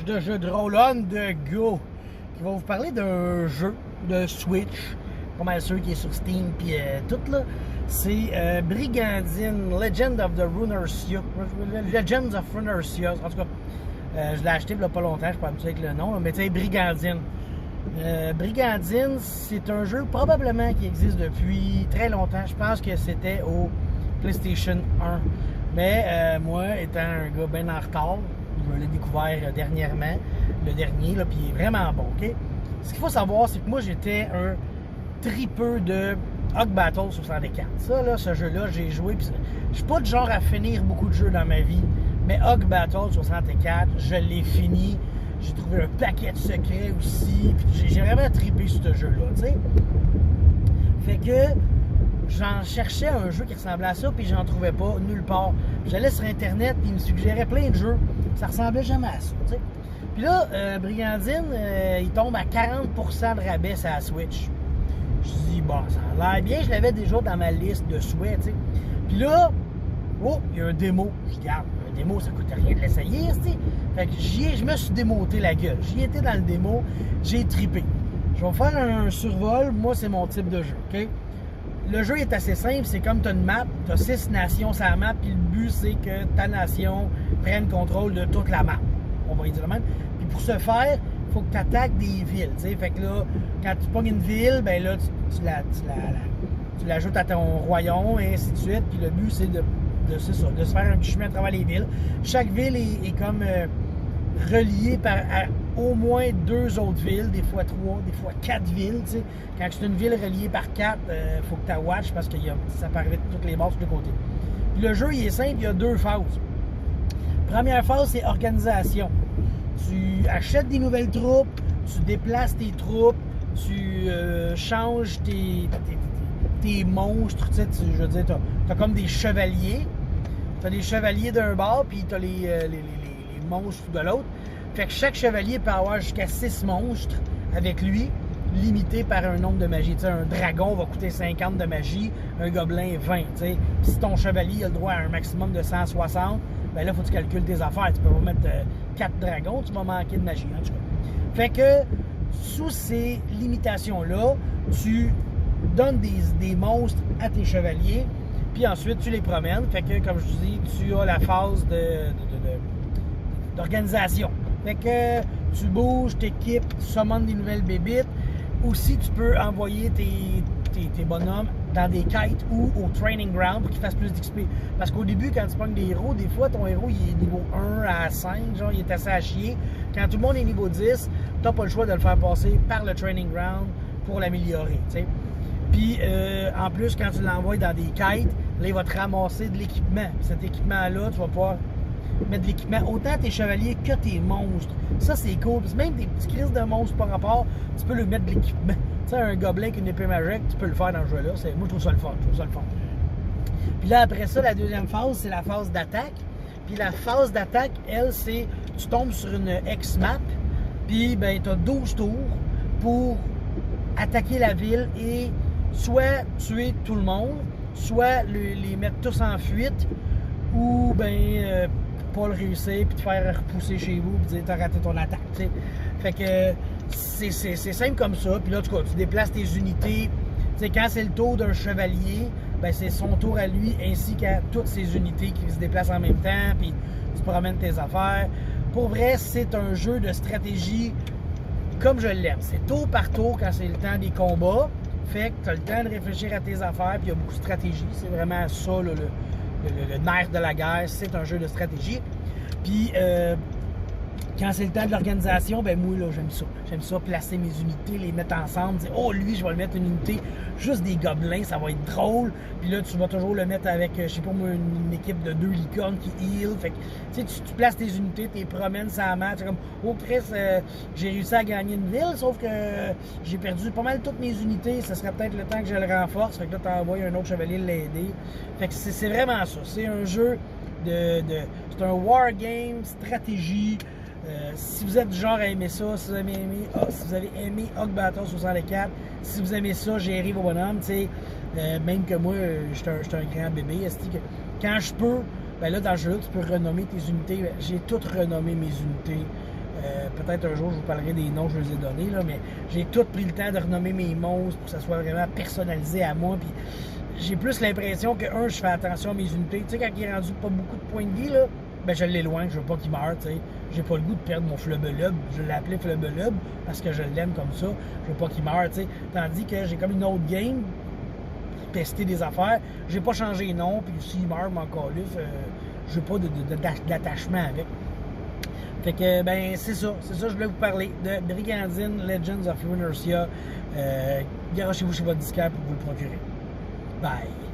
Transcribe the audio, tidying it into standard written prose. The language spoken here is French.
de jeu de rôle on the go qui va vous parler d'un jeu de Switch, pas mal sûr qui est sur Steam puis tout là. C'est Brigandine, Legends of Runercia. En tout cas, je l'ai acheté il n'y a pas longtemps, je ne suis pas habitué avec le nom, là, mais tu sais, Brigandine. Brigandine, c'est un jeu probablement qui existe depuis très longtemps. Je pense que c'était au PlayStation 1. Mais moi, étant un gars bien en retard, je l'ai découvert dernièrement, le dernier, là, puis il est vraiment bon, ok? Ce qu'il faut savoir, c'est que moi, j'étais un tripeux de Hog Battle 64. Ça, là, ce jeu-là, j'ai joué, puis je suis pas du genre à finir beaucoup de jeux dans ma vie, mais Hog Battle 64, je l'ai fini. J'ai trouvé un paquet de secrets aussi, puis j'ai vraiment trippé sur ce jeu-là, tu sais. Fait que j'en cherchais un jeu qui ressemblait à ça, puis j'en trouvais pas nulle part. J'allais sur Internet, puis il me suggérait plein de jeux. Ça ressemblait jamais à ça, tu sais. Puis là, Brigandine, il tombe à 40% de rabais sur la Switch. Je dis, bon, ça a l'air bien, je l'avais déjà dans ma liste de souhaits, tu sais. Puis là, oh, il y a un démo. Je regarde, un démo, ça coûte rien de l'essayer, tu sais. Fait que je me suis démonté la gueule. J'y étais dans le démo, j'ai trippé. Je vais faire un survol, moi, c'est mon type de jeu, OK? Le jeu est assez simple, c'est comme tu as une map, tu as 6 nations sur la map, puis le but, c'est que ta nation prenne contrôle de toute la map. On va y dire le même. Puis pour ce faire, il faut que tu attaques des villes, tu sais. Fait que là, quand tu pognes une ville, ben là, tu l'ajoutes à ton royaume, et ainsi de suite. Puis le but, c'est de se faire un petit chemin à travers les villes. Chaque ville est comme reliée par au moins 2 autres villes, des fois 3, des fois 4 villes, tu sais. Quand c'est une ville reliée par 4, il faut que tu watch parce que ça paraît de toutes les bases de tous les côtés. Puis le jeu, il est simple, il y a 2 phases. Première phase, c'est organisation. Tu achètes des nouvelles troupes, tu déplaces tes troupes, tu changes tes monstres, tu sais, je veux dire, t'as comme des chevaliers. T'as des chevaliers d'un bord, puis t'as les monstres de l'autre. Fait que chaque chevalier peut avoir jusqu'à 6 monstres avec lui, limité par un nombre de magie. Tu sais, un dragon va coûter 50 de magie, un gobelin 20, tu sais. Si ton chevalier a le droit à un maximum de 160, ben là, faut que tu calcules tes affaires. Tu peux pas mettre 4 dragons, tu vas manquer de magie, en tout cas. Fait que, sous ces limitations-là, tu donnes des monstres à tes chevaliers, puis ensuite, tu les promènes. Fait que, comme je vous dis, tu as la phase d'organisation. Fait que tu bouges, t'équipes, tu summones des nouvelles bébites. Aussi, tu peux envoyer tes bonhommes dans des quêtes ou au training ground pour qu'ils fassent plus d'XP. Parce qu'au début, quand tu pognes des héros, des fois, ton héros, il est niveau 1 à 5, genre, il est assez à chier. Quand tout le monde est niveau 10, t'as pas le choix de le faire passer par le training ground pour l'améliorer, tu sais. Puis, en plus, quand tu l'envoies dans des quêtes, là, il va te ramasser de l'équipement. Cet équipement-là, tu vas pouvoir mettre de l'équipement, autant tes chevaliers que tes monstres. Ça, c'est cool. Puis même des petits crises de monstres par rapport, tu peux lui mettre de l'équipement. Tu sais, un gobelin avec une épée magique, tu peux le faire dans le jeu-là. Moi, je trouve ça le fun. Puis là, après ça, la deuxième phase, c'est la phase d'attaque. Puis la phase d'attaque, elle, c'est tu tombes sur une ex-map, puis ben, tu as 12 tours pour attaquer la ville et soit tuer tout le monde, soit les mettre tous en fuite, ou ben pas le réussir, puis te faire repousser chez vous, puis dire t'as raté ton attaque, t'sais. Fait que c'est simple comme ça. Puis là, en tout cas, tu déplaces tes unités. T'sais, quand c'est le tour d'un chevalier, ben c'est son tour à lui, ainsi qu'à toutes ses unités qui se déplacent en même temps, puis tu promènes tes affaires. Pour vrai, c'est un jeu de stratégie comme je l'aime. C'est tour par tour quand c'est le temps des combats. Fait que tu as le temps de réfléchir à tes affaires, puis il y a beaucoup de stratégie. C'est vraiment ça, là, le nerf de la guerre, c'est un jeu de stratégie. Puis, quand c'est le temps de l'organisation, ben moi, là, j'aime ça. J'aime ça, placer mes unités, les mettre ensemble, dire « Oh, lui, je vais le mettre une unité, juste des gobelins, ça va être drôle. » Puis là, tu vas toujours le mettre avec, je sais pas moi, une équipe de 2 licornes qui heal. Fait que, tu sais, tu places tes unités, tu les promènes sans match. C'est comme « Oh, Chris, j'ai réussi à gagner une ville, sauf que j'ai perdu pas mal toutes mes unités. Ça serait peut-être le temps que je le renforce. » Fait que là, t'envoies un autre chevalier l'aider. Fait que c'est vraiment ça. C'est un jeu c'est un wargame, stratégie. Si vous êtes du genre à aimer ça, si vous avez aimé Hog Battle 64, si vous aimez ça, gérer vos bonhommes, tu sais, même que moi, j'étais un grand bébé, quand je peux, ben là, dans le jeu, tu peux renommer tes unités. J'ai toutes renommé mes unités. Peut-être un jour, je vous parlerai des noms, je les ai donnés, là, mais j'ai tout pris le temps de renommer mes monstres pour que ça soit vraiment personnalisé à moi. Puis j'ai plus l'impression que, je fais attention à mes unités. Tu sais, quand il est rendu pas beaucoup de points de vie, là, ben je l'éloigne, je veux pas qu'il meure, tu sais. J'ai pas le goût de perdre mon Flubelub. Je l'ai appelé Flubelub parce que je l'aime comme ça. Je veux pas qu'il meure, tu sais. Tandis que j'ai comme une autre game, tester des affaires. J'ai pas changé de nom, puis s'il meurt, mon calif, j'ai pas d'attachement avec. Fait que, ben, c'est ça que je voulais vous parler de Brigandine Legends of Ruinercia. Garochez-vous chez votre disquaire pour vous le procurer. Bye!